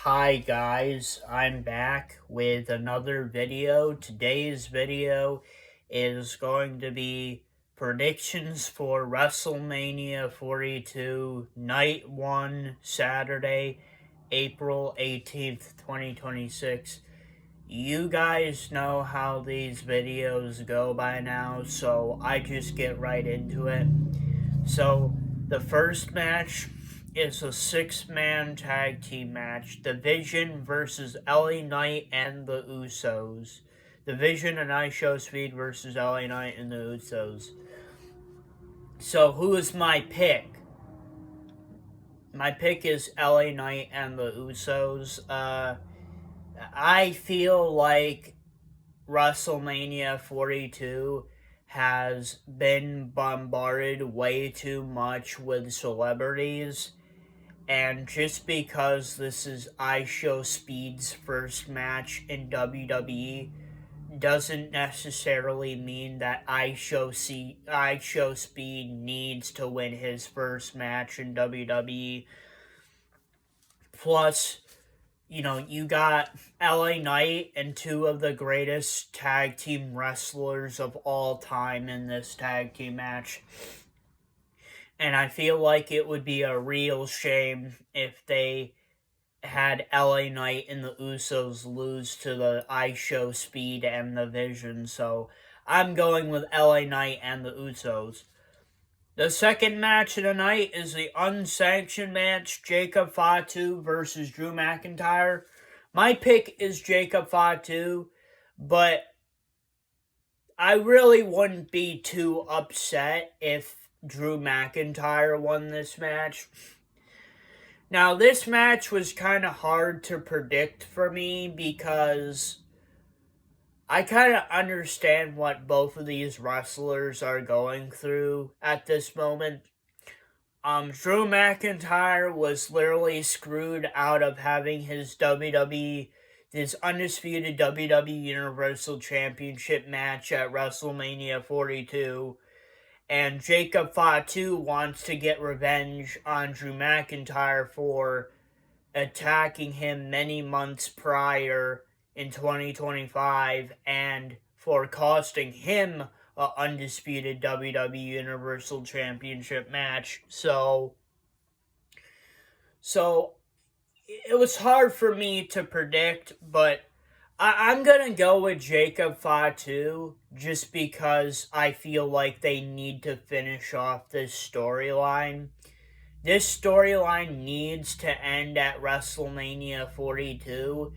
Hi guys, I'm back with another video. Today's video is going to be predictions for WrestleMania 42, Night 1, Saturday, April 18th, 2026. You guys know how these videos go by now, so I just get right into it. So, the first match is a six-man tag team match. The Vision versus LA Knight and the Usos. The Vision and I Show Speed versus LA Knight and the Usos. So, who is my pick? My pick is LA Knight and the Usos. I feel like WrestleMania 42 has been bombarded way too much with celebrities. And just because this is iShow Speed's first match in WWE doesn't necessarily mean that iShow Speed needs to win his first match in WWE. Plus, you got LA Knight and two of the greatest tag team wrestlers of all time in this tag team match. And I feel like it would be a real shame if they had LA Knight and the Usos lose to the iShow Speed and the Vision. So I'm going with LA Knight and the Usos. The second match of the night is the unsanctioned match, Jacob Fatu versus Drew McIntyre. My pick is Jacob Fatu, but I really wouldn't be too upset if Drew McIntyre won this match. Now, this match was kind of hard to predict for me because I kind of understand what both of these wrestlers are going through at this moment. Drew McIntyre was literally screwed out of having his undisputed WWE Universal Championship match at WrestleMania 42. And Jacob Fatu wants to get revenge on Drew McIntyre for attacking him many months prior in 2025 and for costing him an undisputed WWE Universal Championship match. So it was hard for me to predict, but I'm going to go with Jacob Fatu just because I feel like they need to finish off this storyline. This storyline needs to end at WrestleMania 42.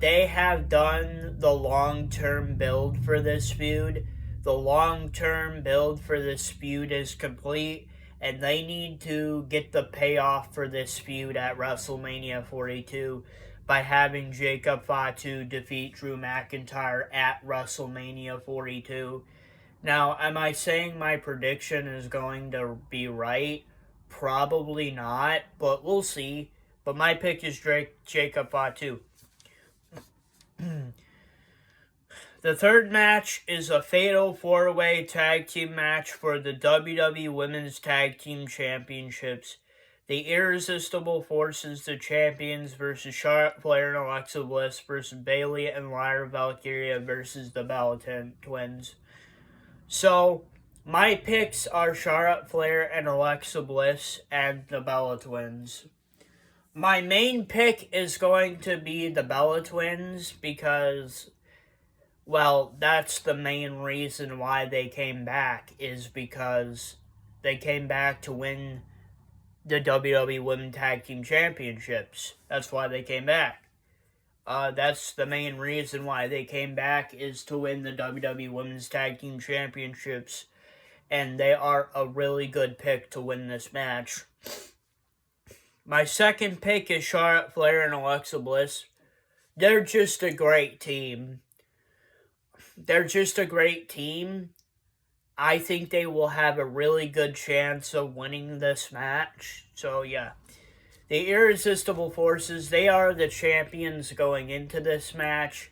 They have done the long-term build for this feud. The long-term build for this feud is complete, and they need to get the payoff for this feud at WrestleMania 42 by having Jacob Fatu defeat Drew McIntyre at WrestleMania 42. Now, am I saying my prediction is going to be right? Probably not, but we'll see. But my pick is Jacob Fatu. The third match is a fatal four-way tag team match for the WWE Women's Tag Team Championships. The Irresistible Forces, the champions, versus Charlotte Flair and Alexa Bliss versus Bayley and Lyra Valkyria versus the Bella Twins. So, my picks are Charlotte Flair and Alexa Bliss and the Bella Twins. My main pick is going to be the Bella Twins because, well, that's the main reason why they came back, is because they came back to win the WWE Women's Tag Team Championships. That's why they came back. That's the main reason why they came back, is to win the WWE Women's Tag Team Championships. And they are a really good pick to win this match. My second pick is Charlotte Flair and Alexa Bliss. They're just a great team. I think they will have a really good chance of winning this match. So, yeah. The Irresistible Forces, they are the champions going into this match.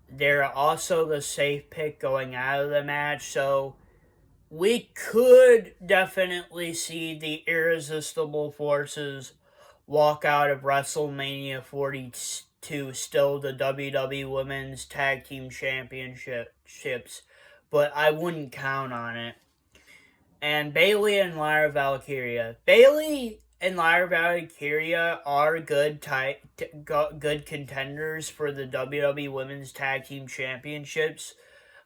They're also the safe pick going out of the match. So, we could definitely see the Irresistible Forces walk out of WrestleMania 42 still the WWE Women's Tag Team Championships, but I wouldn't count on it. And Bayley and Lyra Valkyria. Bayley and Lyra Valkyria are good contenders for the WWE Women's Tag Team Championships,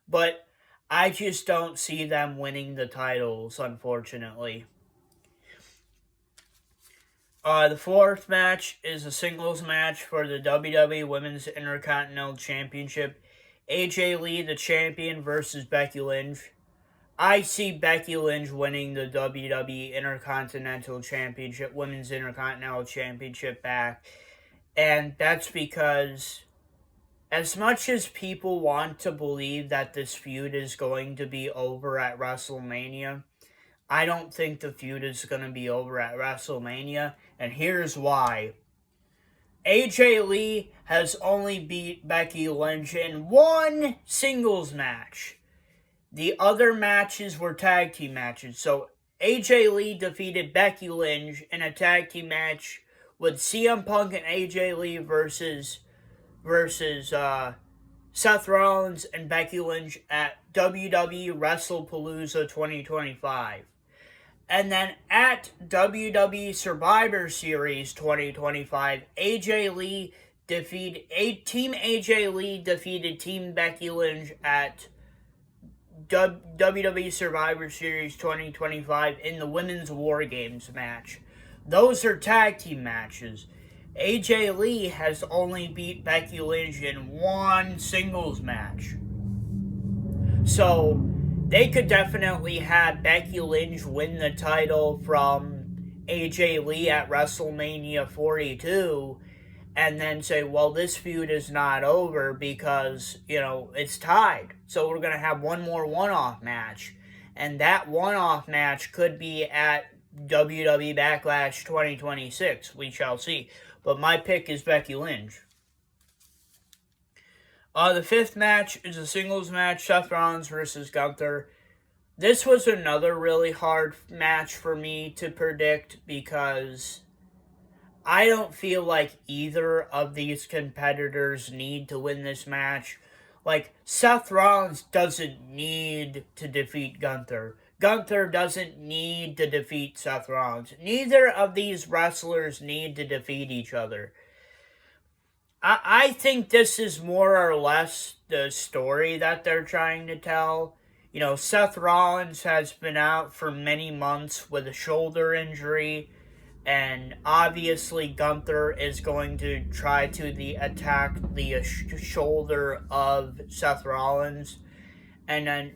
but I just don't see them winning the titles, unfortunately. The fourth match is a singles match for the WWE Women's Intercontinental Championship. AJ Lee, the champion, versus Becky Lynch. I see Becky Lynch winning the WWE Intercontinental Championship, Women's Intercontinental Championship back. And that's because as much as people want to believe that this feud is going to be over at WrestleMania, I don't think the feud is going to be over at WrestleMania, and here's why. AJ Lee has only beat Becky Lynch in one singles match. The other matches were tag team matches. So AJ Lee defeated Becky Lynch in a tag team match with CM Punk and AJ Lee versus Seth Rollins and Becky Lynch at WWE Wrestlepalooza 2025. And then at WWE Survivor Series 2025, Team AJ Lee defeated Team Becky Lynch at WWE Survivor Series 2025 in the Women's War Games match. Those are tag team matches. AJ Lee has only beat Becky Lynch in one singles match. So they could definitely have Becky Lynch win the title from AJ Lee at WrestleMania 42 and then say, well, this feud is not over because, it's tied. So we're going to have one more one-off match. And that one-off match could be at WWE Backlash 2026. We shall see. But my pick is Becky Lynch. The fifth match is a singles match, Seth Rollins versus Gunther. This was another really hard match for me to predict because I don't feel like either of these competitors need to win this match. Like, Seth Rollins doesn't need to defeat Gunther. Gunther doesn't need to defeat Seth Rollins. Neither of these wrestlers need to defeat each other. I think this is more or less the story that they're trying to tell. Seth Rollins has been out for many months with a shoulder injury, and obviously Gunther is going to try to attack the shoulder of Seth Rollins. And then,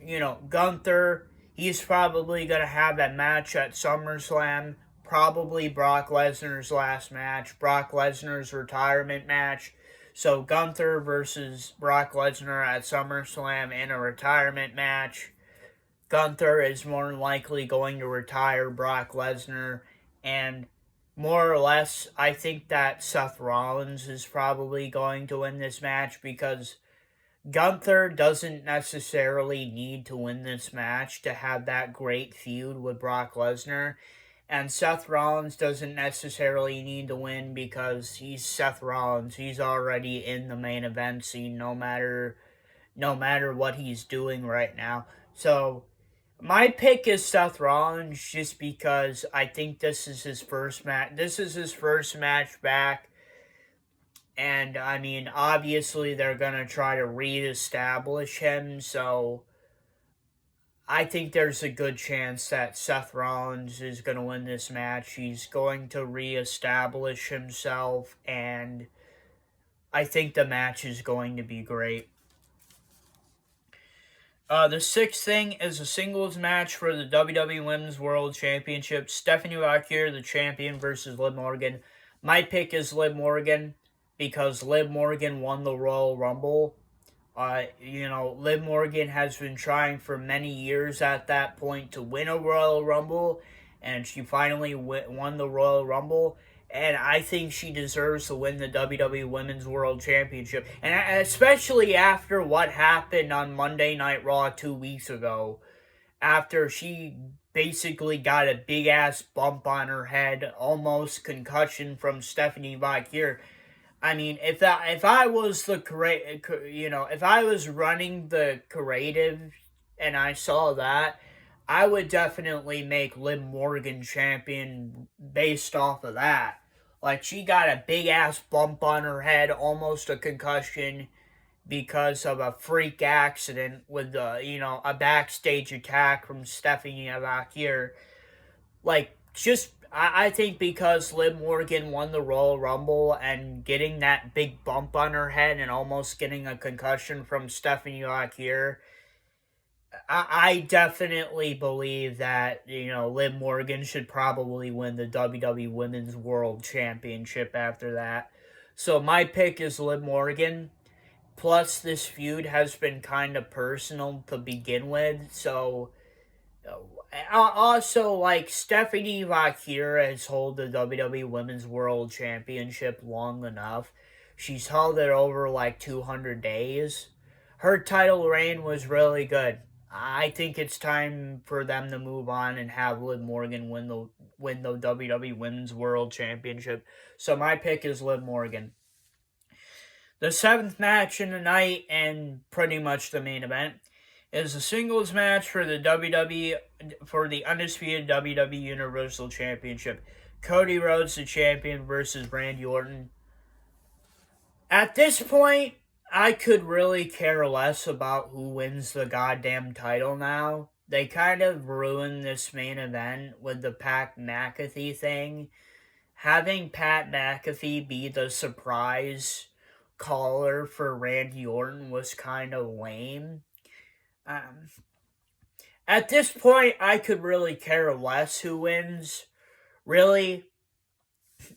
Gunther, he's probably going to have a match at SummerSlam, probably Brock Lesnar's last match, Brock Lesnar's retirement match. So Gunther versus Brock Lesnar at SummerSlam in a retirement match. Gunther is more than likely going to retire Brock Lesnar, and more or less, I think that Seth Rollins is probably going to win this match because Gunther doesn't necessarily need to win this match to have that great feud with Brock Lesnar. And Seth Rollins doesn't necessarily need to win because he's Seth Rollins. He's already in the main event scene no matter what he's doing right now. So my pick is Seth Rollins just because I think this is his first match. This is his first match back. And, obviously they're going to try to reestablish him. So I think there's a good chance that Seth Rollins is going to win this match. He's going to reestablish himself. And I think the match is going to be great. The sixth thing is a singles match for the WWE Women's World Championship. Stephanie Valkyrie, the champion, versus Liv Morgan. My pick is Liv Morgan because Liv Morgan won the Royal Rumble. Liv Morgan has been trying for many years at that point to win a Royal Rumble, and she finally won the Royal Rumble. And I think she deserves to win the WWE Women's World Championship. And especially after what happened on Monday Night Raw 2 weeks ago. After she basically got a big ass bump on her head, almost concussion from Stephanie Bakir. I mean, if I was the if I was running the creative and I saw that, I would definitely make Liv Morgan champion based off of that. Like, she got a big ass bump on her head, almost a concussion, because of a freak accident with a backstage attack from Stephanie Bakir. Like, just I think because Liv Morgan won the Royal Rumble and getting that big bump on her head and almost getting a concussion from Stephanie Bakir, I definitely believe that, Liv Morgan should probably win the WWE Women's World Championship after that. So my pick is Liv Morgan. Plus, this feud has been kind of personal to begin with, so also, like, Stephanie Bakir has held the WWE Women's World Championship long enough. She's held it over like 200 days. Her title reign was really good. I think it's time for them to move on and have Liv Morgan win the WWE Women's World Championship. So my pick is Liv Morgan. The seventh match in the night, and pretty much the main event, is a singles match for the undisputed WWE Universal Championship. Cody Rhodes, the champion, versus Randy Orton. At this point, I could really care less about who wins the goddamn title now. They kind of ruined this main event with the Pat McAfee thing. Having Pat McAfee be the surprise caller for Randy Orton was kind of lame. At this point, I could really care less who wins. Really,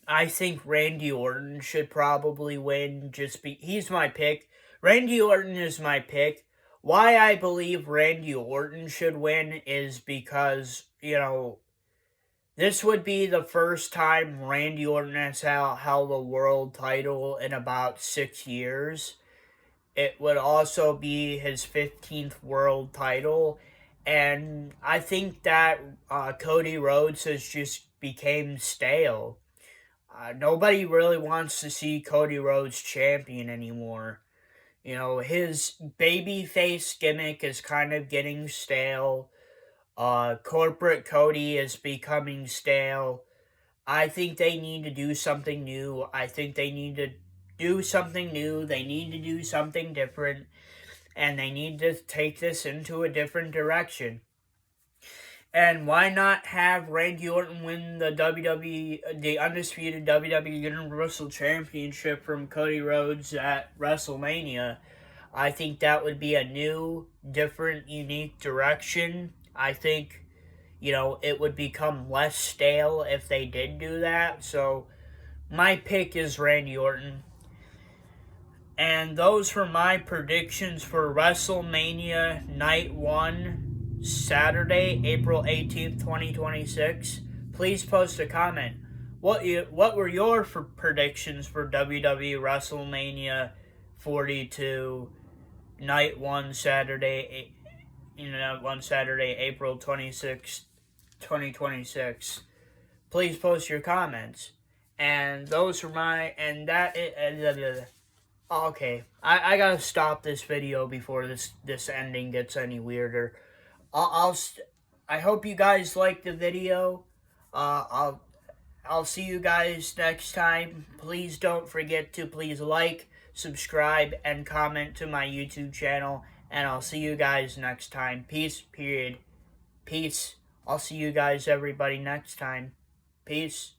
I think Randy Orton should probably win. He's my pick. Randy Orton is my pick. Why I believe Randy Orton should win is because, this would be the first time Randy Orton has held a world title in about 6 years. It would also be his 15th world title. And I think that Cody Rhodes has just became stale. Nobody really wants to see Cody Rhodes champion anymore. His babyface gimmick is kind of getting stale. Corporate Cody is becoming stale. I think they need to do something new. I think they need to do something new. They need to do something different. And they need to take this into a different direction. And why not have Randy Orton win the undisputed WWE Universal Championship from Cody Rhodes at WrestleMania? I think that would be a new, different, unique direction. I think, it would become less stale if they did do that. So, my pick is Randy Orton. And those were my predictions for WrestleMania Night 1, Saturday, April 18th, 2026. Please post a comment. What were your predictions for WWE WrestleMania 42, Night 1, Saturday, April 26th, 2026. Please post your comments. And those are okay, I gotta stop this video before this ending gets any weirder. I hope you guys liked the video. I'll see you guys next time. Please don't forget to like, subscribe, and comment to my YouTube channel. And I'll see you guys next time. Peace, period. Peace. I'll see you guys, everybody, next time. Peace.